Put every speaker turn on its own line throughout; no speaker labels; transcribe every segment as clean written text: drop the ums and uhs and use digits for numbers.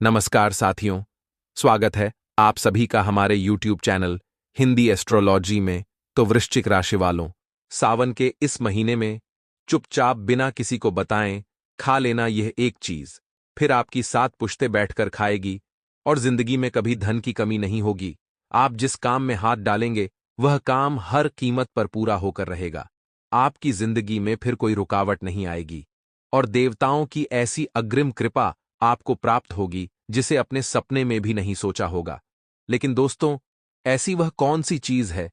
नमस्कार साथियों, स्वागत है आप सभी का हमारे YouTube चैनल हिंदी एस्ट्रोलॉजी में। तो वृश्चिक राशि वालों, सावन के इस महीने में चुपचाप बिना किसी को बताएं खा लेना यह एक चीज फिर आपकी 7 पुश्तें बैठकर खाएगी और जिंदगी में कभी धन की कमी नहीं होगी। आप जिस काम में हाथ डालेंगे वह काम हर कीमत पर पूरा होकर रहेगा। आपकी जिंदगी में फिर कोई रुकावट नहीं आएगी और देवताओं की ऐसी अग्रिम कृपा आपको प्राप्त होगी जिसे अपने सपने में भी नहीं सोचा होगा। लेकिन दोस्तों, ऐसी वह कौन सी चीज है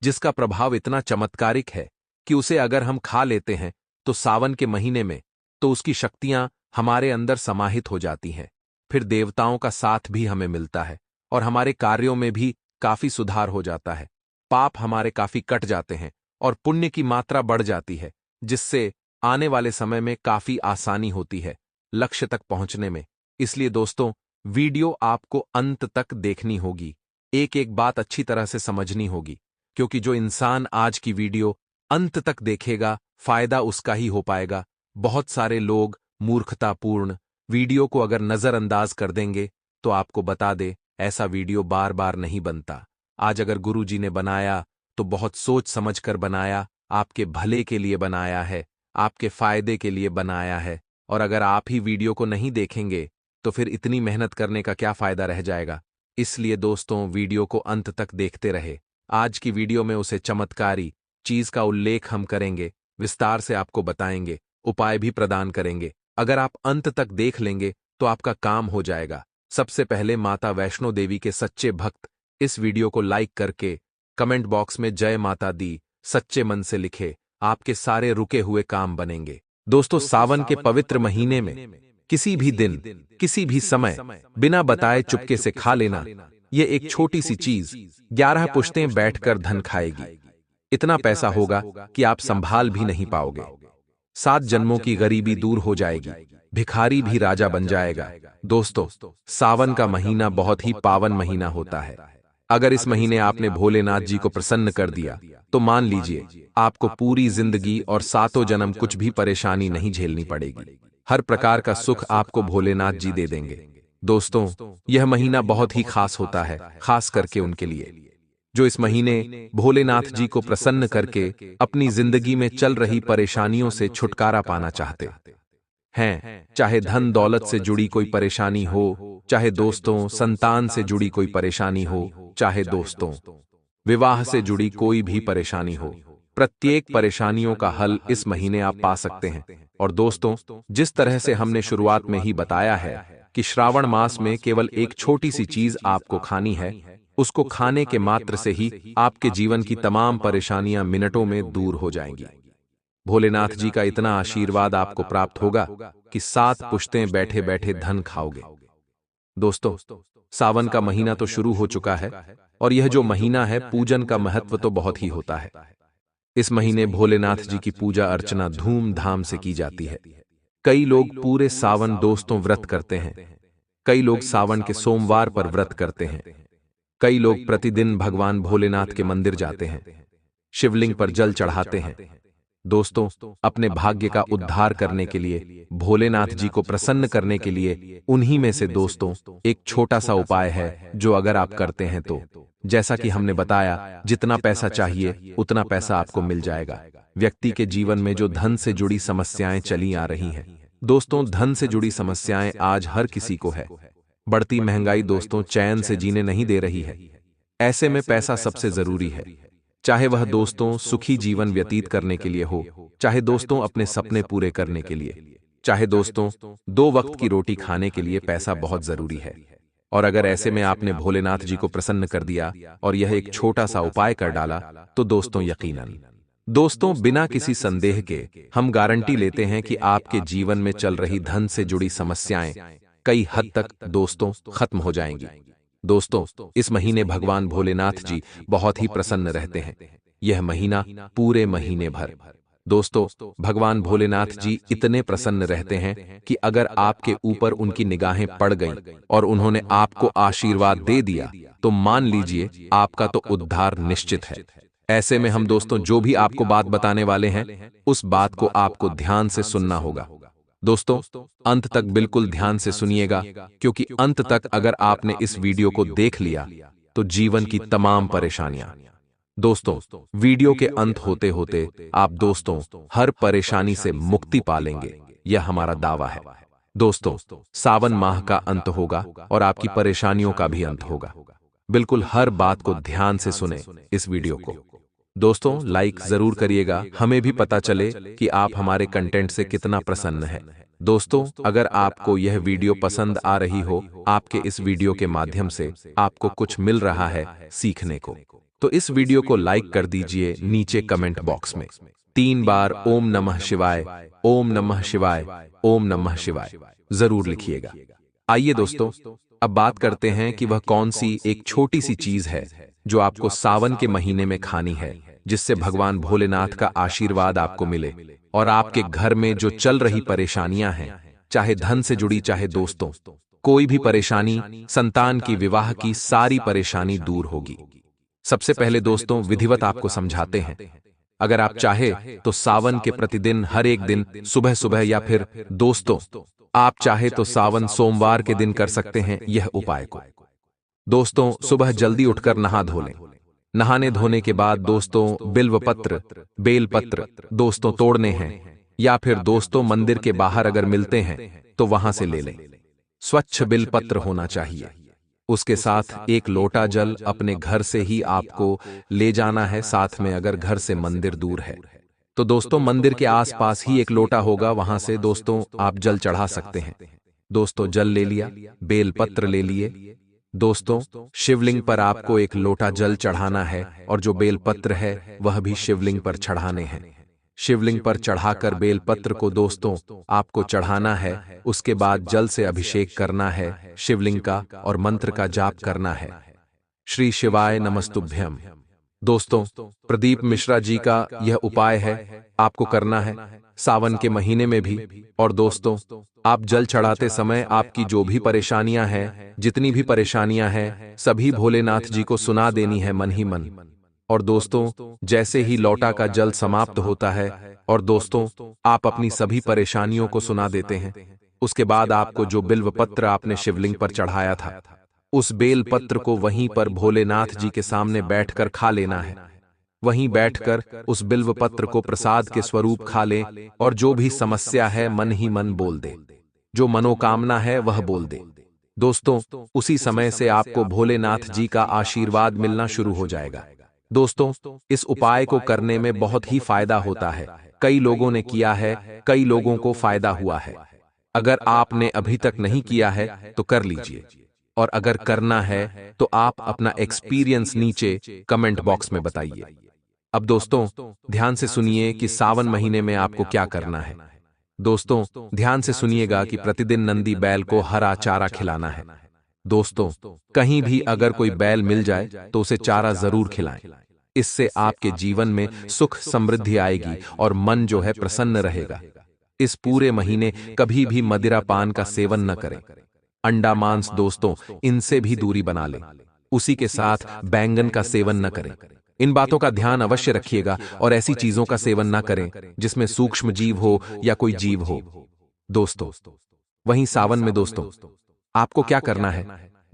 जिसका प्रभाव इतना चमत्कारिक है कि उसे अगर हम खा लेते हैं तो सावन के महीने में तो उसकी शक्तियां हमारे अंदर समाहित हो जाती हैं। फिर देवताओं का साथ भी हमें मिलता है और हमारे कार्यों में भी काफी सुधार हो जाता है। पाप हमारे काफी कट जाते हैं और पुण्य की मात्रा बढ़ जाती है, जिससे आने वाले समय में काफी आसानी होती है लक्ष्य तक पहुंचने में। इसलिए दोस्तों, वीडियो आपको अंत तक देखनी होगी, एक एक बात अच्छी तरह से समझनी होगी, क्योंकि जो इंसान आज की वीडियो अंत तक देखेगा फायदा उसका ही हो पाएगा। बहुत सारे लोग मूर्खतापूर्ण वीडियो को अगर नजरअंदाज कर देंगे तो आपको बता दे, ऐसा वीडियो बार बार नहीं बनता। आज अगर गुरुजी ने बनाया तो बहुत सोच समझ कर बनाया, आपके भले के लिए बनाया है, आपके फायदे के लिए बनाया है। और अगर आप ही वीडियो को नहीं देखेंगे तो फिर इतनी मेहनत करने का क्या फायदा रह जाएगा। इसलिए दोस्तों, वीडियो को अंत तक देखते रहे। आज की वीडियो में उसे चमत्कारी चीज का उल्लेख हम करेंगे, विस्तार से आपको बताएंगे, उपाय भी प्रदान करेंगे। अगर आप अंत तक देख लेंगे तो आपका काम हो जाएगा। सबसे पहले माता वैष्णो देवी के सच्चे भक्त इस वीडियो को लाइक करके कमेंट बॉक्स में जय माता दी सच्चे मन से लिखे, आपके सारे रुके हुए काम बनेंगे। दोस्तों, सावन के पवित्र महीने में किसी भी दिन, किसी भी समय बिना बताए चुपके से खा लेना, यह एक छोटी सी चीज 11 पुश्तें बैठकर धन खाएगी। इतना पैसा होगा कि आप संभाल भी नहीं पाओगे। 7 जन्मों की गरीबी दूर हो जाएगी, भिखारी भी राजा बन जाएगा। दोस्तों, सावन का महीना बहुत ही पावन महीना होता है। अगर इस महीने आपने भोलेनाथ जी को प्रसन्न कर दिया तो मान लीजिए आपको पूरी जिंदगी और 7 जन्म कुछ भी परेशानी नहीं झेलनी पड़ेगी। हर प्रकार का सुख आपको भोलेनाथ जी दे देंगे। दोस्तों, यह महीना बहुत ही खास होता है, खास करके उनके लिए जो इस महीने भोलेनाथ जी को प्रसन्न करके अपनी जिंदगी में चल रही परेशानियों से छुटकारा पाना चाहते हैं। चाहे धन दौलत से जुड़ी कोई परेशानी हो, चाहे दोस्तों संतान से जुड़ी कोई परेशानी हो, चाहे दोस्तों विवाह से जुड़ी कोई भी परेशानी हो, प्रत्येक परेशानियों का हल इस महीने आप पा सकते हैं। और दोस्तों, जिस तरह से हमने शुरुआत में ही बताया है कि श्रावण मास में केवल एक छोटी सी चीज आपको खानी है, उसको खाने के मात्र से ही आपके जीवन की तमाम परेशानियां मिनटों में दूर हो जाएंगी। भोलेनाथ जी का इतना आशीर्वाद आपको प्राप्त होगा कि 7 पुश्तें बैठे बैठे धन खाओगे। दोस्तों, सावन का महीना तो शुरू हो चुका है और यह जो महीना है, पूजन का महत्व तो बहुत ही होता है। इस महीने भोलेनाथ जी की पूजा अर्चना धूमधाम से की जाती है। कई लोग पूरे सावन दोस्तों व्रत करते हैं, कई लोग सावन के सोमवार पर व्रत करते हैं, कई लोग प्रतिदिन भगवान भोलेनाथ के मंदिर जाते हैं, शिवलिंग पर जल चढ़ाते हैं। दोस्तों, अपने भाग्य का उद्धार करने के लिए, भोलेनाथ जी को प्रसन्न करने के लिए उन्हीं में से दोस्तों एक छोटा सा उपाय है जो अगर आप करते हैं तो, जैसा कि हमने बताया, जितना पैसा चाहिए उतना पैसा आपको मिल जाएगा। व्यक्ति के जीवन में जो धन से जुड़ी समस्याएं चली आ रही हैं, दोस्तों धन से जुड़ी समस्याएं आज हर किसी को है। बढ़ती महंगाई दोस्तों चैन से जीने नहीं दे रही है। ऐसे में पैसा सबसे जरूरी है, चाहे वह दोस्तों सुखी जीवन व्यतीत करने के लिए हो, चाहे दोस्तों अपने सपने पूरे करने के लिए, चाहे दोस्तों 2 वक्त की रोटी खाने के लिए पैसा बहुत जरूरी है। और अगर ऐसे में आपने भोलेनाथ जी को प्रसन्न कर दिया और यह एक छोटा सा उपाय कर डाला तो दोस्तों यकीनन, दोस्तों बिना किसी संदेह के हम गारंटी लेते हैं कि आपके जीवन में चल रही धन से जुड़ी समस्याएं कई हद तक दोस्तों खत्म हो जाएंगी। दोस्तों, इस महीने भगवान भोलेनाथ जी बहुत ही प्रसन्न रहते हैं। यह महीना पूरे महीने भर दोस्तों भगवान भोलेनाथ जी इतने प्रसन्न रहते हैं कि अगर आपके ऊपर उनकी निगाहें पड़ गईं और उन्होंने आपको आशीर्वाद दे दिया तो मान लीजिए आपका तो उद्धार निश्चित है। ऐसे में हम दोस्तों जो भी आपको बात बताने वाले हैं, उस बात को आपको ध्यान से सुनना होगा। दोस्तों, अंत तक बिल्कुल ध्यान से सुनिएगा, क्योंकि अंत तक अगर आपने इस वीडियो को देख लिया तो जीवन की तमाम परेशानियां। दोस्तों, वीडियो के अंत होते होते आप दोस्तों हर परेशानी से मुक्ति पालेंगे, यह हमारा दावा है। दोस्तों, सावन माह का अंत होगा और आपकी परेशानियों का भी अंत होगा। बिल्कुल हर बात को ध्यान से सुने इस वीडियो को। दोस्तों, लाइक जरूर करिएगा, हमें भी पता चले कि आप हमारे कंटेंट से कितना प्रसन्न है। दोस्तों, अगर आपको यह वीडियो पसंद आ रही हो, आपके इस वीडियो के माध्यम से आपको कुछ मिल रहा है सीखने को, तो इस वीडियो को लाइक कर दीजिए। नीचे कमेंट बॉक्स में 3 बार ओम नमः शिवाय, ओम नमः शिवाय, ओम नमः शिवाय जरूर लिखिएगा। आइए दोस्तों, अब बात करते हैं कि वह कौन सी एक छोटी सी चीज है जो आपको सावन के महीने में खानी है, जिससे भगवान भोलेनाथ का आशीर्वाद आपको मिले और आपके घर में जो चल रही परेशानियां हैं, चाहे धन से जुड़ी चाहे दोस्तों कोई भी परेशानी, संतान की, विवाह की, सारी परेशानी दूर होगी। सबसे पहले दोस्तों विधिवत आपको समझाते हैं। अगर आप चाहे तो सावन के प्रतिदिन हर एक दिन सुबह सुबह, या फिर दोस्तों आप चाहे तो सावन सोमवार के दिन कर सकते हैं यह उपाय को। दोस्तों, सुबह जल्दी उठकर नहा धो लें। नहाने धोने के बाद दोस्तों बिल्व पत्र, बेल पत्र दोस्तों तोड़ने हैं, या फिर दोस्तों मंदिर के बाहर अगर मिलते हैं तो वहां से ले लें। स्वच्छ बिल पत्र होना चाहिए। उसके साथ एक लोटा जल अपने घर से ही आपको ले जाना है। साथ में अगर घर से मंदिर दूर है तो दोस्तों मंदिर के आसपास ही एक लोटा होगा, वहां से दोस्तों आप जल चढ़ा सकते हैं। दोस्तों जल ले लिया, बेल पत्र ले लिए। दोस्तों, शिवलिंग पर आपको एक लोटा जल चढ़ाना है और जो बेल पत्र है वह भी शिवलिंग पर चढ़ाने हैं। शिवलिंग पर चढ़ाकर बेल पत्र को दोस्तों आपको चढ़ाना है। उसके बाद जल से अभिषेक करना है शिवलिंग का और मंत्र का जाप करना है, श्री शिवाय नमस्तुभ्यम। दोस्तों, प्रदीप मिश्रा जी का यह उपाय है, आपको करना है सावन के महीने में भी। और दोस्तों, आप जल चढ़ाते समय आपकी जो भी परेशानियां हैं, जितनी भी परेशानियां हैं, सभी भोलेनाथ जी को सुना देनी है मन ही मन। और दोस्तों, जैसे ही लौटा का जल समाप्त होता है और दोस्तों आप अपनी सभी परेशानियों को सुना देते हैं, उसके बाद आपको जो बिल्व पत्र आपने शिवलिंग पर चढ़ाया था, उस बेल पत्र को वहीं पर भोलेनाथ जी के सामने बैठकर खा लेना है। वहीं बैठकर उस बिल्व पत्र को प्रसाद के स्वरूप खा लें और जो भी समस्या है मन ही मन बोल दे, जो मनोकामना है वह बोल दे। दोस्तों, उसी समय से आपको भोलेनाथ जी का आशीर्वाद मिलना शुरू हो जाएगा। दोस्तों, इस उपाय को करने में बहुत ही फायदा होता है। कई लोगों ने किया है, कई लोगों को फायदा हुआ है। अगर आपने अभी तक नहीं किया है तो कर लीजिए, और अगर करना है तो आप अपना एक्सपीरियंस नीचे कमेंट बॉक्स में बताइए। अब दोस्तों ध्यान से सुनिए कि सावन महीने में आपको क्या करना है। दोस्तों, ध्यान से सुनिएगा कि प्रतिदिन नंदी बैल को हरा चारा खिलाना है। दोस्तों, कहीं भी अगर कोई बैल मिल जाए तो उसे चारा जरूर खिलाएं। इससे आपके जीवन में सुख समृद्धि आएगी और मन जो है प्रसन्न रहेगा। इस पूरे महीने कभी भी मदिरा पान का सेवन न करें। अंडा मांस दोस्तों इनसे भी दूरी बना लें। उसी के साथ बैंगन का सेवन न करें। इन बातों का ध्यान अवश्य रखिएगा और ऐसी चीजों का सेवन न करें जिसमें सूक्ष्म जीव हो या कोई जीव हो। दोस्तों, वहीं सावन में दोस्तों आपको क्या करना है,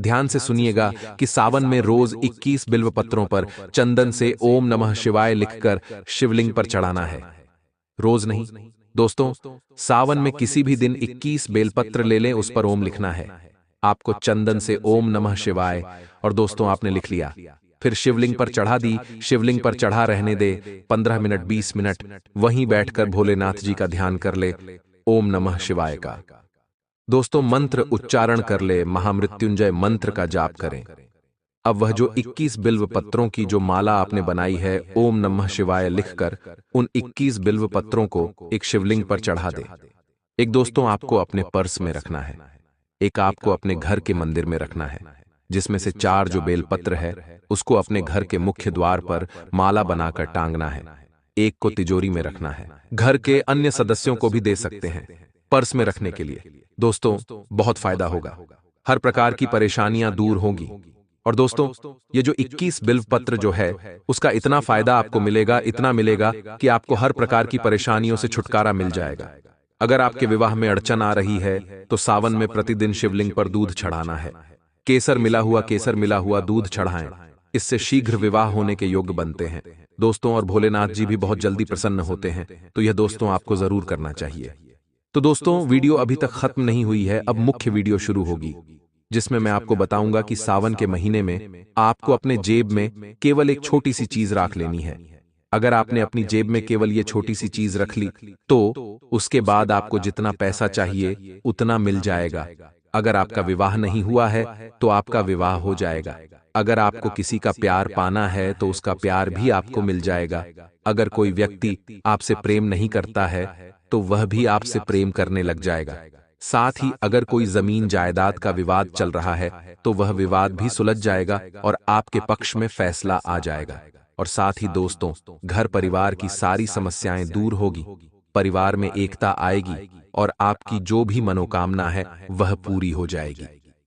ध्यान से सुनिएगा कि सावन में रोज 21 बिल्व पत्रों पर चंदन से ओम नमः शिवाय लिखकर शिवलिंग पर चढ़ाना है। रोज नहीं दोस्तों, सावन में किसी भी दिन 21 बेलपत्र ले लें, उस पर ओम लिखना है। आपको चंदन से ओम नमः शिवाय, और दोस्तों आपने लिख लिया, फिर शिवलिंग पर चढ़ा दी। शिवलिंग पर चढ़ा रहने दे 15 मिनट 20 मिनट, वहीं बैठकर भोलेनाथ जी का ध्यान कर ले ओम नमः शिवाय का। दोस्तों मंत्र उच्चारण कर ले, महामृत्युंजय मंत्र का जाप करें। अब वह जो 21 बिल्व पत्रों की जो माला आपने बनाई है, ओम नमः शिवाय लिखकर उन 21 बिल्व पत्रों को एक शिवलिंग पर चढ़ा दे। एक दोस्तों आपको अपने पर्स में रखना है, एक आपको अपने घर के मंदिर में रखना है, जिसमें से 4 जो बेलपत्र है उसको अपने घर के मुख्य द्वार पर माला बनाकर टांगना है। एक को तिजोरी में रखना है, घर के अन्य सदस्यों को भी दे सकते हैं पर्स में रखने के लिए। दोस्तों बहुत फायदा होगा, हर प्रकार की परेशानियां दूर होंगी। और दोस्तों ये जो 21 बिल्व पत्र जो है उसका इतना फायदा आपको मिलेगा, इतना मिलेगा कि आपको हर प्रकार की परेशानियों से छुटकारा मिल जाएगा। अगर आपके विवाह में अड़चन आ रही है तो सावन में प्रतिदिन शिवलिंग पर दूध चढ़ाना है। केसर मिला हुआ दूध चढ़ाएं। इससे शीघ्र विवाह होने के योग्य बनते हैं दोस्तों, और भोलेनाथ जी भी बहुत जल्दी प्रसन्न होते हैं। तो यह दोस्तों आपको जरूर करना चाहिए। तो दोस्तों, वीडियो अभी तक खत्म नहीं हुई है, अब मुख्य वीडियो शुरू होगी, जिसमें मैं आपको बताऊंगा कि सावन के महीने में आपको अपने जेब में केवल एक छोटी सी चीज रख लेनी है। अगर आपने अपनी जेब में केवल ये छोटी सी चीज रख ली तो उसके बाद आपको जितना पैसा चाहिए उतना मिल जाएगा। अगर आपका विवाह नहीं हुआ है तो आपका विवाह हो जाएगा। अगर आपको किसी का प्यार पाना है तो उसका प्यार भी आपको मिल जाएगा। अगर कोई व्यक्ति आपसे प्रेम नहीं करता है तो वह भी आपसे प्रेम करने लग जाएगा। साथ ही अगर कोई जमीन जायदाद का विवाद चल रहा है तो वह विवाद भी सुलझ जाएगा और आपके पक्ष में फैसला आ जाएगा। और साथ ही दोस्तों, घर परिवार की सारी समस्याएं दूर होगी, परिवार में एकता आएगी और आपकी जो भी मनोकामना है वह पूरी हो जाएगी।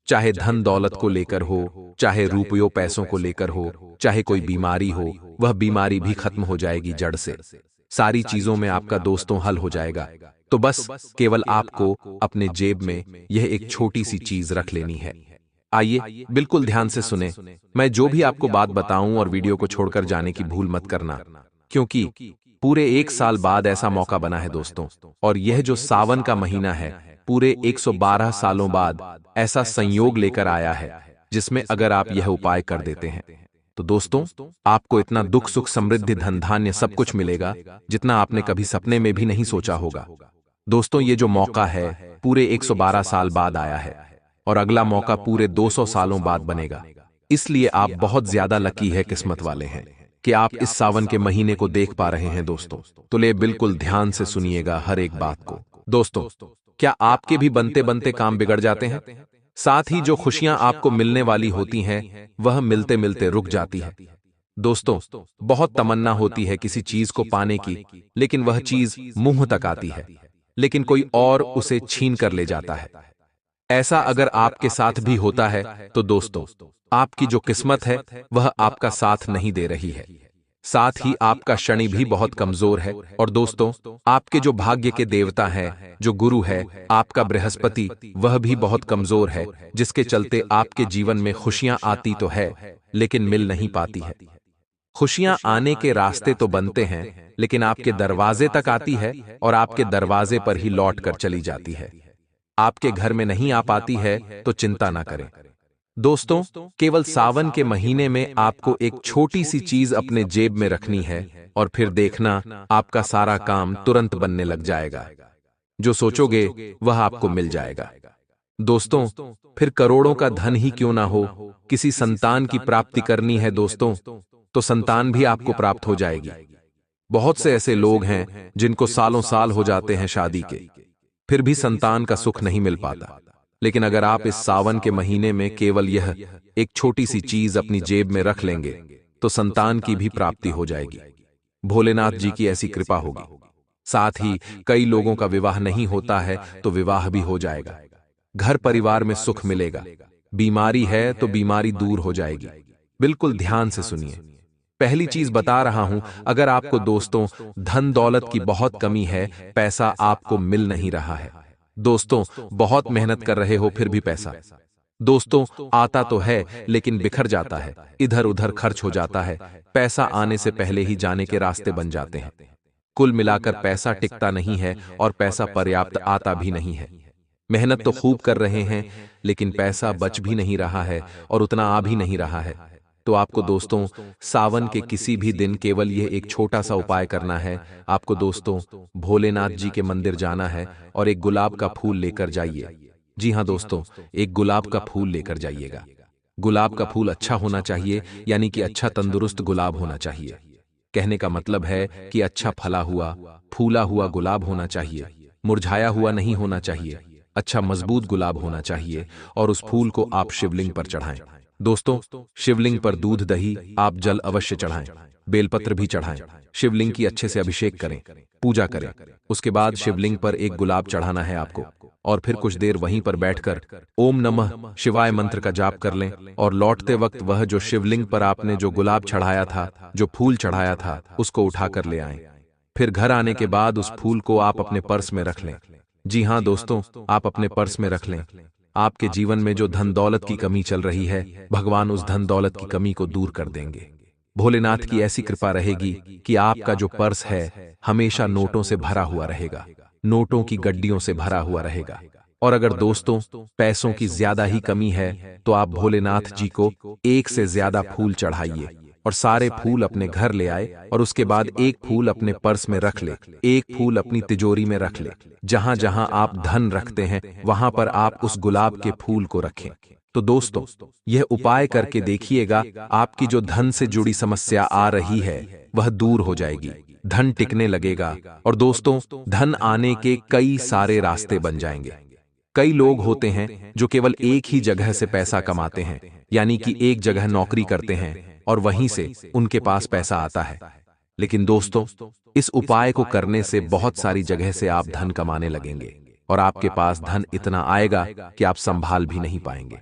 चाहे धन दौलत को लेकर हो, चाहे रुपयों पैसों को लेकर हो, चाहे कोई बीमारी हो, वह बीमारी भी खत्म हो जाएगी जड़ से। सारी चीजों में आपका दोस्तों हल हो जाएगा। तो बस केवल आपको अपने जेब में यह एक छोटी सी चीज रख लेनी है। आइए बिल्कुल ध्यान से सुने, मैं जो भी आपको बात बताऊं और वीडियो को छोड़कर जाने की भूल मत करना, क्योंकि पूरे 1 साल बाद ऐसा मौका बना है दोस्तों। और यह जो सावन का महीना है पूरे 112 सालों बाद ऐसा संयोग लेकर आया है, जिसमें अगर आप यह उपाय कर देते हैं तो दोस्तों आपको इतना दुख सुख समृद्धि धन धान्य सब कुछ मिलेगा जितना आपने कभी सपने में भी नहीं सोचा होगा। दोस्तों, ये जो मौका है पूरे 112 साल बाद आया है और अगला मौका पूरे 200 सालों बाद बनेगा। इसलिए आप बहुत ज्यादा लकी है, किस्मत वाले हैं कि आप इस सावन के महीने को देख पा रहे हैं दोस्तों। तो ले बिल्कुल ध्यान से सुनिएगा हर एक बात को। दोस्तों, क्या आपके भी बनते बनते काम बिगड़ जाते हैं? साथ ही जो खुशियां आपको मिलने वाली होती हैं वह मिलते मिलते रुक जाती है। दोस्तों, बहुत तमन्ना होती है किसी चीज को पाने की, लेकिन वह चीज मुंह तक आती है, लेकिन कोई और उसे छीन कर ले जाता है। ऐसा अगर आपके साथ भी होता है तो दोस्तों आपकी जो किस्मत है वह आपका साथ नहीं दे रही है। साथ ही आपका शनि भी बहुत कमजोर है। और दोस्तों, आपके जो भाग्य के देवता हैं, जो गुरु है आपका बृहस्पति, वह भी बहुत कमजोर है, जिसके चलते आपके जीवन में खुशियां आती तो है लेकिन मिल नहीं पाती है। खुशियां आने के रास्ते तो बनते हैं लेकिन आपके दरवाजे तक आती है और आपके दरवाजे पर ही लौट कर चली जाती है। आपके घर में नहीं आ पाती है तो चिंता ना करें दोस्तों, केवल सावन के महीने में आपको एक छोटी सी चीज अपने जेब में रखनी है और फिर देखना आपका सारा काम तुरंत बनने लग जाएगा। जो सोचोगे वह आपको मिल जाएगा। दोस्तों, फिर करोड़ों का धन ही क्यों ना हो, किसी संतान की प्राप्ति करनी है दोस्तों तो संतान भी आपको प्राप्त हो जाएगी। बहुत से ऐसे लोग हैं जिनको सालों साल हो जाते हैं शादी के, फिर भी संतान का सुख नहीं मिल पाता। लेकिन अगर आप इस सावन के महीने में केवल यह एक छोटी सी चीज अपनी जेब में रख लेंगे तो संतान की भी प्राप्ति हो जाएगी। भोलेनाथ जी की ऐसी कृपा होगी। साथ ही कई लोगों का विवाह नहीं होता है तो विवाह भी हो जाएगा। घर परिवार में सुख मिलेगा। बीमारी है तो बीमारी दूर हो जाएगी। बिल्कुल ध्यान से सुनिए। पहली चीज बता रहा हूं, अगर आपको दोस्तों धन दौलत की बहुत कमी है, पैसा आपको मिल नहीं रहा है, दोस्तों बहुत मेहनत कर रहे हो फिर भी पैसा दोस्तों आता तो है लेकिन बिखर जाता है, इधर उधर खर्च हो जाता है, पैसा आने से पहले ही जाने के रास्ते बन जाते हैं। कुल मिलाकर पैसा टिकता नहीं है और पैसा पर्याप्त आता भी नहीं है। मेहनत तो खूब कर रहे हैं लेकिन पैसा बच भी नहीं रहा है और उतना आ भी नहीं रहा है। तो आपको दोस्तों सावन के किसी भी दिन केवल यह एक छोटा सा उपाय करना है। आपको दोस्तों भोलेनाथ जी के मंदिर जाना है और एक गुलाब का फूल लेकर जाइए। जी हाँ दोस्तों, एक गुलाब का फूल लेकर जाइएगा। गुलाब का फूल अच्छा होना चाहिए, यानी कि अच्छा तंदुरुस्त गुलाब होना चाहिए। कहने का मतलब है कि अच्छा फला हुआ फूला हुआ गुलाब होना चाहिए, मुरझाया हुआ नहीं होना चाहिए। अच्छा मजबूत गुलाब होना चाहिए और उस फूल को आप शिवलिंग पर चढ़ाएं। दोस्तों, शिवलिंग पर दूध दही आप जल अवश्य चढ़ाएं, बेलपत्र भी चढ़ाएं, शिवलिंग की अच्छे से अभिषेक करें, पूजा करें। उसके बाद शिवलिंग पर एक गुलाब चढ़ाना है आपको और फिर कुछ देर वहीं पर बैठकर ओम नमः शिवाय मंत्र का जाप कर लें और लौटते वक्त वह जो शिवलिंग पर आपने जो गुलाब चढ़ाया था, जो फूल चढ़ाया था, उसको उठाकर ले आएं। फिर घर आने के बाद उस फूल को आप अपने पर्स में रख लें जी हाँ दोस्तों, आप अपने पर्स में रख लें। आपके जीवन में जो धन दौलत की कमी चल रही है, भगवान उस धन दौलत की कमी को दूर कर देंगे। भोलेनाथ की ऐसी कृपा रहेगी कि आपका जो पर्स है हमेशा नोटों से भरा हुआ रहेगा, नोटों की गड्डियों से भरा हुआ रहेगा। और अगर दोस्तों पैसों की ज्यादा ही कमी है तो आप भोलेनाथ जी को एक से ज्यादा फूल चढ़ाइए और सारे फूल अपने घर ले आए और उसके बाद एक फूल अपने पर्स में रख ले, एक फूल अपनी तिजोरी में रख ले। जहां जहां आप धन रखते हैं वहां पर आप उस गुलाब के फूल को रखें। तो दोस्तों, यह उपाय करके देखिएगा, आपकी जो धन से जुड़ी समस्या आ रही है वह दूर हो जाएगी, धन टिकने लगेगा और दोस्तों धन आने के कई सारे रास्ते बन जाएंगे। कई लोग होते हैं जो केवल एक ही जगह से पैसा कमाते हैं, यानी कि एक जगह नौकरी करते हैं और वहीं से उनके पास पैसा आता है। लेकिन दोस्तों, इस उपाय को करने से बहुत सारी जगह से आप धन कमाने लगेंगे और आपके पास धन इतना आएगा कि आप संभाल भी नहीं पाएंगे।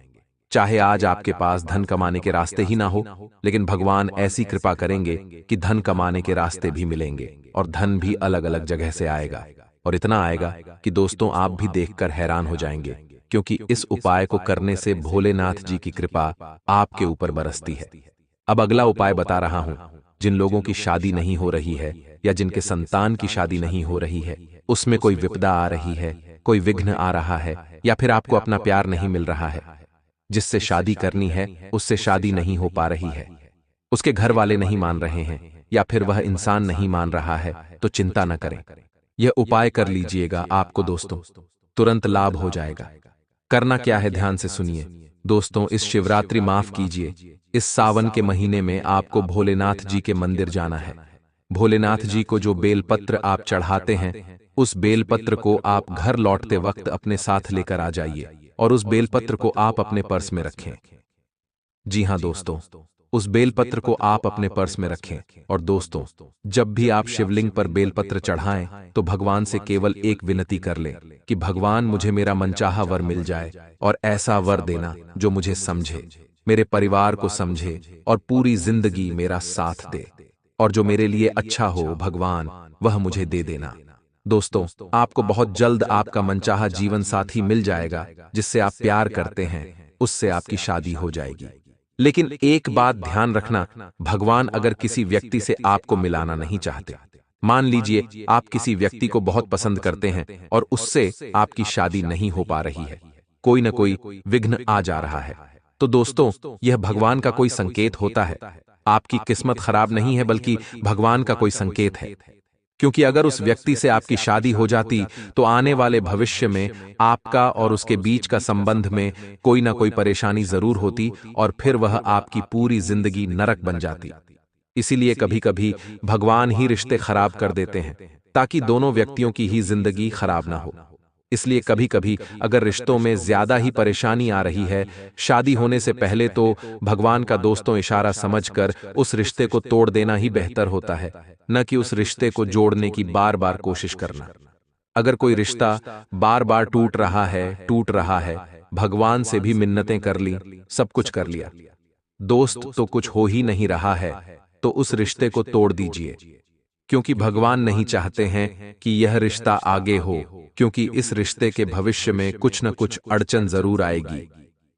चाहे आज आपके पास धन कमाने के रास्ते ही ना हो, लेकिन भगवान ऐसी कृपा करेंगे कि धन कमाने के रास्ते भी मिलेंगे और धन भी अलग अलग जगह से आएगा। और इतना आएगा कि दोस्तों आप भी देखकर हैरान हो जाएंगे, क्योंकि इस उपाय को करने से भोलेनाथ जी की कृपा आपके ऊपर बरसती है। अब अगला उपाय बता रहा हूं। जिन लोगों की शादी नहीं हो रही है या जिनके संतान की शादी नहीं हो रही है, उसमें कोई विपदा आ रही है, कोई विघ्न आ रहा है, या फिर आपको अपना प्यार नहीं मिल रहा है, जिससे शादी करनी है उससे शादी नहीं हो पा रही है, उसके घर वाले नहीं मान रहे हैं, या फिर वह इंसान नहीं मान रहा है, तो चिंता न करें। यह उपाय कर लीजिएगा, आपको दोस्तों तुरंत लाभ हो जाएगा। करना क्या है, ध्यान से सुनिए दोस्तों। इस शिवरात्रि माफ कीजिए, इस सावन के महीने में आपको भोलेनाथ जी के मंदिर जाना है। भोलेनाथ जी को जो बेलपत्र आप चढ़ाते हैं, उस बेलपत्र को आप घर लौटते वक्त अपने साथ लेकर आ जाइए और उस बेलपत्र को आप अपने पर्स में रखें। जी हाँ दोस्तों, उस बेलपत्र को आप अपने पर्स में रखें। और दोस्तों, जब भी आप शिवलिंग पर बेलपत्र चढ़ाएं तो भगवान से केवल एक विनती कर लें कि भगवान मुझे मेरा मनचाहा वर मिल जाए और ऐसा वर देना जो मुझे समझे, मेरे परिवार को समझे और पूरी जिंदगी मेरा साथ दे, और जो मेरे लिए अच्छा हो भगवान वह मुझे दे देना। दोस्तों, आपको बहुत जल्द आपका मनचाहा जीवन साथी मिल जाएगा जिससे आप प्यार करते हैं, उससे आपकी शादी हो जाएगी। लेकिन एक बात ध्यान रखना, भगवान अगर किसी व्यक्ति से आपको मिलाना नहीं चाहते, मान लीजिए आप किसी व्यक्ति को बहुत पसंद करते हैं और उससे आपकी शादी नहीं हो पा रही है, कोई न कोई विघ्न आ जा रहा है, तो दोस्तों यह भगवान का कोई संकेत होता है। आपकी किस्मत खराब नहीं है, बल्कि भगवान का कोई संकेत है। क्योंकि अगर उस व्यक्ति से आपकी शादी हो जाती तो आने वाले भविष्य में आपका और उसके बीच का संबंध में कोई ना कोई परेशानी जरूर होती और फिर वह आपकी पूरी जिंदगी नरक बन जाती। इसीलिए कभी कभी भगवान ही रिश्ते खराब कर देते हैं ताकि दोनों व्यक्तियों की ही जिंदगी खराब ना हो। इसलिए कभी कभी अगर रिश्तों में ज्यादा ही परेशानी आ रही है, शादी होने से पहले तो भगवान का दोस्तों इशारा समझकर उस रिश्ते को तोड़ देना ही बेहतर होता है, न कि उस रिश्ते को जोड़ने की बार बार कोशिश करना। अगर कोई रिश्ता बार बार टूट रहा है, भगवान से भी मिन्नतें कर ली, सब कुछ कर लिया, दोस्त तो कुछ हो ही नहीं रहा है, तो उस रिश्ते को तोड़ दीजिए। क्योंकि भगवान नहीं चाहते हैं कि यह रिश्ता आगे हो, क्योंकि इस रिश्ते के भविष्य में कुछ न कुछ अड़चन जरूर आएगी।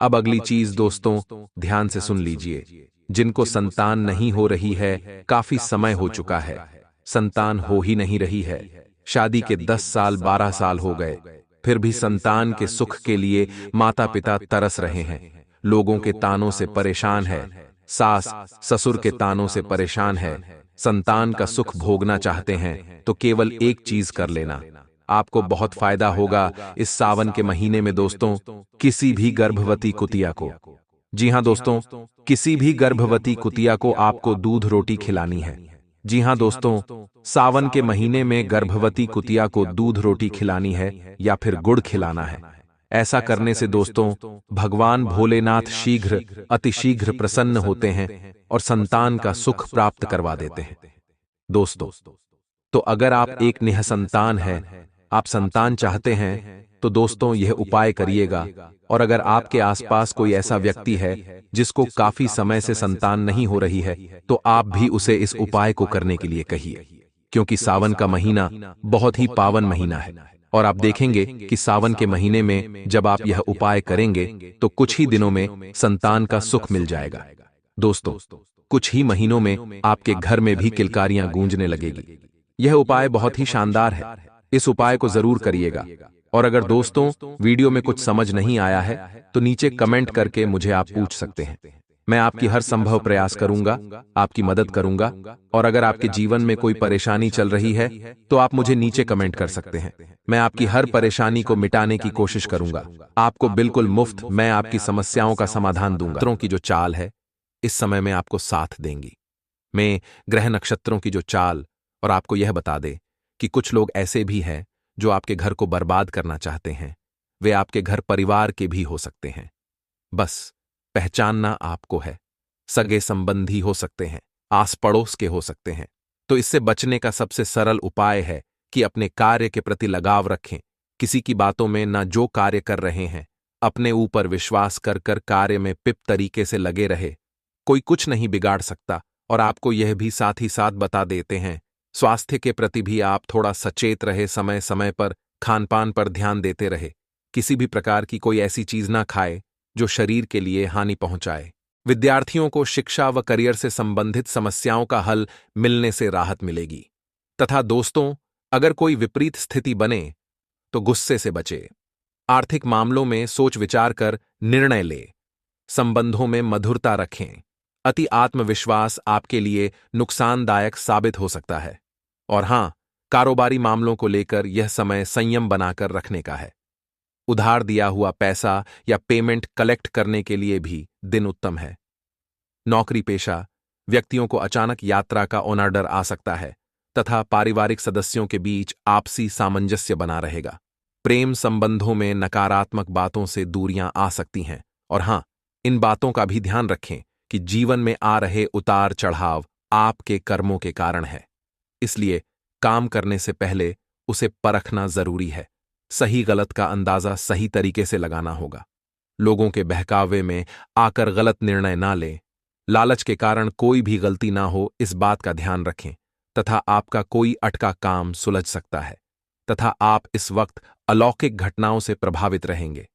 अब अगली चीज दोस्तों ध्यान से सुन लीजिए। जिनको संतान नहीं हो रही है, काफी समय हो चुका है, संतान हो ही नहीं रही है, शादी के 10 साल 12 साल हो गए, फिर भी संतान के सुख के लिए माता पिता तरस रहे हैं, लोगों के तानों से परेशान है, सास ससुर के तानों से परेशान है, संतान का सुख भोगना चाहते हैं, तो केवल एक चीज कर लेना, आपको बहुत फायदा होगा इस सावन के महीने में दोस्तों। किसी भी गर्भवती कुतिया को, जी हां दोस्तों, किसी भी गर्भवती कुतिया को आपको दूध रोटी खिलानी है। जी हां दोस्तों, सावन के महीने में गर्भवती कुतिया को दूध रोटी खिलानी है या फिर गुड़ खिलाना है। ऐसा करने से दोस्तों भगवान भोलेनाथ शीघ्र अतिशीघ्र प्रसन्न होते हैं और संतान का सुख प्राप्त करवा देते हैं। दोस्तों, तो अगर आप एक निःसंतान हैं, आप संतान चाहते हैं, तो दोस्तों यह उपाय करिएगा। और अगर आपके आसपास कोई ऐसा व्यक्ति है जिसको काफी समय से संतान नहीं हो रही है, तो आप भी उसे इस उपाय को करने के लिए कहिए, क्योंकि सावन का महीना बहुत ही पावन महीना है। और आप देखेंगे कि सावन के महीने में जब आप यह उपाय करेंगे तो कुछ ही दिनों में संतान का सुख मिल जाएगा। दोस्तों, कुछ ही महीनों में आपके घर में भी किलकारियां गूंजने लगेगी। यह उपाय बहुत ही शानदार है। इस उपाय को जरूर करिएगा। और अगर दोस्तों वीडियो में कुछ समझ नहीं आया है तो नीचे कमेंट करके मुझे आप पूछ सकते हैं। मैं आपकी हर संभव प्रयास करूंगा, आपकी मदद करूंगा। और अगर आपके जीवन में कोई परेशानी चल रही है तो आप मुझे नीचे कमेंट कर सकते हैं। मैं आपकी हर परेशानी को मिटाने की कोशिश करूंगा। आपको बिल्कुल मुफ्त मैं आपकी समस्याओं का समाधान दूंगा। नक्षत्रों की जो चाल है इस समय में आपको साथ देंगी। मैं ग्रह नक्षत्रों की जो चाल और आपको यह बता दे कि कुछ लोग ऐसे भी हैं जो आपके घर को बर्बाद करना चाहते हैं। वे आपके घर परिवार के भी हो सकते हैं। बस पहचानना आपको है। सगे संबंधी हो सकते हैं, आस पड़ोस के हो सकते हैं। तो इससे बचने का सबसे सरल उपाय है कि अपने कार्य के प्रति लगाव रखें। किसी की बातों में ना जो कार्य कर रहे हैं, अपने ऊपर विश्वास कर कर कार्य में पिप तरीके से लगे रहे। कोई कुछ नहीं बिगाड़ सकता। और आपको यह भी साथ ही साथ बता देते हैं, स्वास्थ्य के प्रति भी आप थोड़ा सचेत रहे, समय समय पर खानपान पर ध्यान देते रहे। किसी भी प्रकार की कोई ऐसी चीज ना खाए जो शरीर के लिए हानि पहुंचाए। विद्यार्थियों को शिक्षा व करियर से संबंधित समस्याओं का हल मिलने से राहत मिलेगी। तथा दोस्तों, अगर कोई विपरीत स्थिति बने तो गुस्से से बचे। आर्थिक मामलों में सोच विचार कर निर्णय ले। संबंधों में मधुरता रखें। अति आत्मविश्वास आपके लिए नुकसानदायक साबित हो सकता है। और हां, कारोबारी मामलों को लेकर यह समय संयम बनाकर रखने का है। उधार दिया हुआ पैसा या पेमेंट कलेक्ट करने के लिए भी दिन उत्तम है। नौकरी पेशा व्यक्तियों को अचानक यात्रा का ऑर्डर आ सकता है तथा पारिवारिक सदस्यों के बीच आपसी सामंजस्य बना रहेगा। प्रेम संबंधों में नकारात्मक बातों से दूरियां आ सकती हैं। और हां, इन बातों का भी ध्यान रखें कि जीवन में आ रहे उतार चढ़ाव आपके कर्मों के कारण है। इसलिए काम करने से पहले उसे परखना जरूरी है। सही गलत का अंदाजा सही तरीके से लगाना होगा। लोगों के बहकावे में आकर गलत निर्णय ना लें। लालच के कारण कोई भी गलती ना हो, इस बात का ध्यान रखें। तथा आपका कोई अटका काम सुलझ सकता है तथा आप इस वक्त अलौकिक घटनाओं से प्रभावित रहेंगे।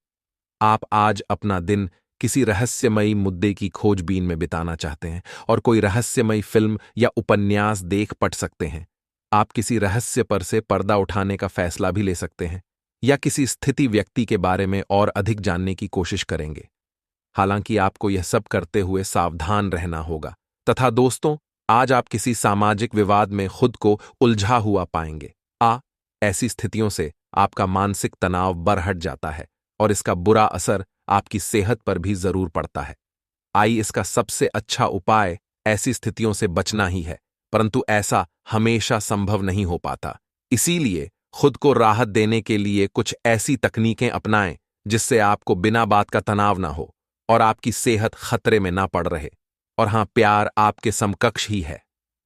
आप आज अपना दिन किसी रहस्यमयी मुद्दे की खोजबीन में बिताना चाहते हैं और कोई रहस्यमयी फिल्म या उपन्यास देख पढ़ सकते हैं। आप किसी रहस्य पर से पर्दा उठाने का फैसला भी ले सकते हैं या किसी स्थिति व्यक्ति के बारे में और अधिक जानने की कोशिश करेंगे। हालांकि आपको यह सब करते हुए सावधान रहना होगा। तथा दोस्तों, आज आप किसी सामाजिक विवाद में खुद को उलझा हुआ पाएंगे। ऐसी स्थितियों से आपका मानसिक तनाव बढ़ जाता है और इसका बुरा असर आपकी सेहत पर भी जरूर पड़ता है। इसका सबसे अच्छा उपाय ऐसी स्थितियों से बचना ही है, परंतु ऐसा हमेशा संभव नहीं हो पाता। इसीलिए खुद को राहत देने के लिए कुछ ऐसी तकनीकें अपनाएं जिससे आपको बिना बात का तनाव ना हो और आपकी सेहत खतरे में ना पड़ रहे। और हां, प्यार आपके समकक्ष ही है,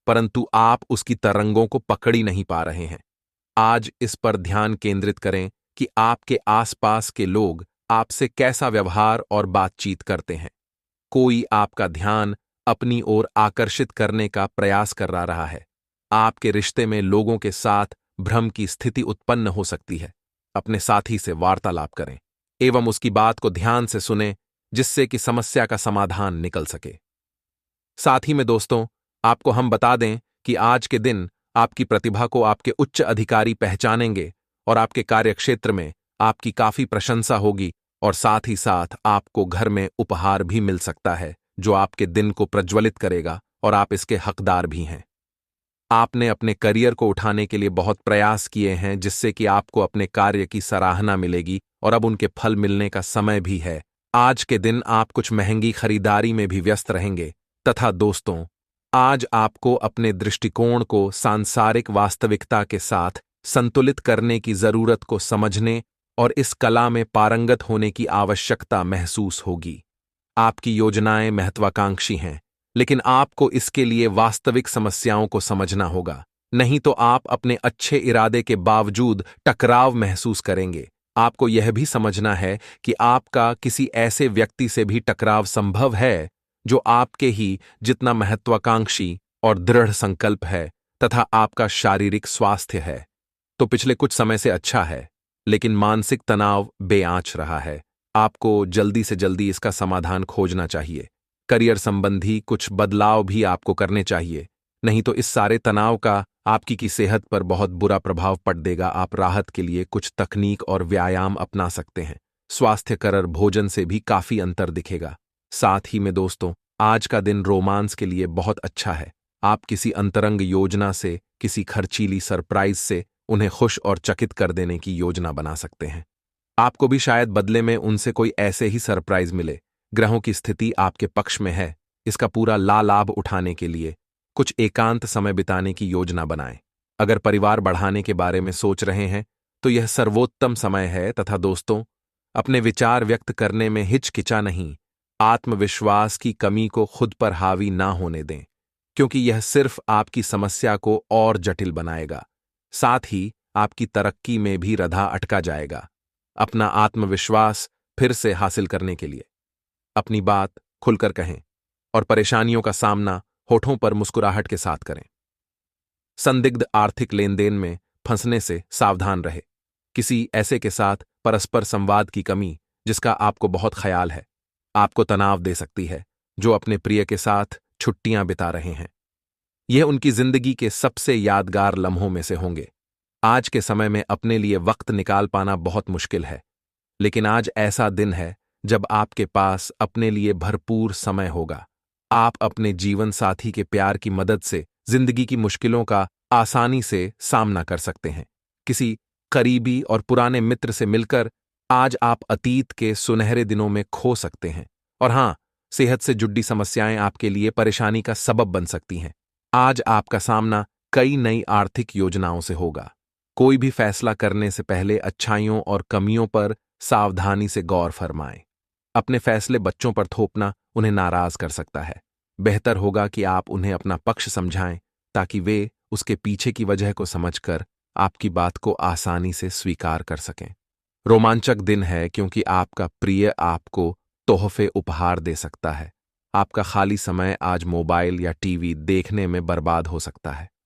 परंतु आप उसकी तरंगों को पकड़ ही नहीं पा रहे हैं। आज इस पर ध्यान केंद्रित करें कि आपके आसपास के लोग आपसे कैसा व्यवहार और बातचीत करते हैं। कोई आपका ध्यान अपनी ओर आकर्षित करने का प्रयास कर रहा है। आपके रिश्ते में लोगों के साथ भ्रम की स्थिति उत्पन्न हो सकती है। अपने साथी से वार्तालाप करें एवं उसकी बात को ध्यान से सुनें जिससे कि समस्या का समाधान निकल सके। साथ ही में दोस्तों, आपको हम बता दें कि आज के दिन आपकी प्रतिभा को आपके उच्च अधिकारी पहचानेंगे और आपके कार्यक्षेत्र में आपकी काफी प्रशंसा होगी। और साथ ही साथ आपको घर में उपहार भी मिल सकता है जो आपके दिन को प्रज्वलित करेगा और आप इसके हकदार भी हैं। आपने अपने करियर को उठाने के लिए बहुत प्रयास किए हैं जिससे कि आपको अपने कार्य की सराहना मिलेगी और अब उनके फल मिलने का समय भी है। आज के दिन आप कुछ महंगी खरीदारी में भी व्यस्त रहेंगे। तथा दोस्तों, आज आपको अपने दृष्टिकोण को सांसारिक वास्तविकता के साथ संतुलित करने की जरूरत को समझने और इस कला में पारंगत होने की आवश्यकता महसूस होगी। आपकी योजनाएं महत्वाकांक्षी हैं, लेकिन आपको इसके लिए वास्तविक समस्याओं को समझना होगा, नहीं तो आप अपने अच्छे इरादे के बावजूद टकराव महसूस करेंगे। आपको यह भी समझना है कि आपका किसी ऐसे व्यक्ति से भी टकराव संभव है जो आपके ही जितना महत्वाकांक्षी और दृढ़ संकल्प है तथा आपका शारीरिक स्वास्थ्य है तो पिछले कुछ समय से अच्छा है। लेकिन मानसिक तनाव बेआंच रहा है। आपको जल्दी से जल्दी इसका समाधान खोजना चाहिए। करियर संबंधी कुछ बदलाव भी आपको करने चाहिए, नहीं तो इस सारे तनाव का आपकी की सेहत पर बहुत बुरा प्रभाव पड़ देगा। आप राहत के लिए कुछ तकनीक और व्यायाम अपना सकते हैं। स्वास्थ्यकर भोजन से भी काफी अंतर दिखेगा। साथ ही में दोस्तों, आज का दिन रोमांस के लिए बहुत अच्छा है। आप किसी अंतरंग योजना से, किसी खर्चीली सरप्राइज से उन्हें खुश और चकित कर देने की योजना बना सकते हैं। आपको भी शायद बदले में उनसे कोई ऐसे ही सरप्राइज मिले। ग्रहों की स्थिति आपके पक्ष में है। इसका पूरा लाभ उठाने के लिए कुछ एकांत समय बिताने की योजना बनाएं। अगर परिवार बढ़ाने के बारे में सोच रहे हैं तो यह सर्वोत्तम समय है। तथा दोस्तों, अपने विचार व्यक्त करने में हिचकिचा नहीं। आत्मविश्वास की कमी को खुद पर हावी ना होने दें, क्योंकि यह सिर्फ आपकी समस्या को और जटिल बनाएगा। साथ ही आपकी तरक्की में भी रधा अटका जाएगा। अपना आत्मविश्वास फिर से हासिल करने के लिए अपनी बात खुलकर कहें और परेशानियों का सामना होठों पर मुस्कुराहट के साथ करें। संदिग्ध आर्थिक लेन देन में फंसने से सावधान रहे। किसी ऐसे के साथ परस्पर संवाद की कमी जिसका आपको बहुत ख्याल है, आपको तनाव दे सकती है। जो अपने प्रिय के साथ छुट्टियां बिता रहे हैं, यह उनकी जिंदगी के सबसे यादगार लम्हों में से होंगे। आज के समय में अपने लिए वक्त निकाल पाना बहुत मुश्किल है, लेकिन आज ऐसा दिन है जब आपके पास अपने लिए भरपूर समय होगा। आप अपने जीवन साथी के प्यार की मदद से जिंदगी की मुश्किलों का आसानी से सामना कर सकते हैं। किसी करीबी और पुराने मित्र से मिलकर आज आप अतीत के सुनहरे दिनों में खो सकते हैं। और हां, सेहत से जुड़ी समस्याएं आपके लिए परेशानी का सबब बन सकती हैं। आज आपका सामना कई नई आर्थिक योजनाओं से होगा। कोई भी फैसला करने से पहले अच्छाइयों और कमियों पर सावधानी से गौर फरमाएं। अपने फैसले बच्चों पर थोपना उन्हें नाराज कर सकता है। बेहतर होगा कि आप उन्हें अपना पक्ष समझाएं, ताकि वे उसके पीछे की वजह को समझकर आपकी बात को आसानी से स्वीकार कर सकें। रोमांचक दिन है क्योंकि आपका प्रिय आपको तोहफे उपहार दे सकता है। आपका खाली समय आज मोबाइल या टीवी देखने में बर्बाद हो सकता है।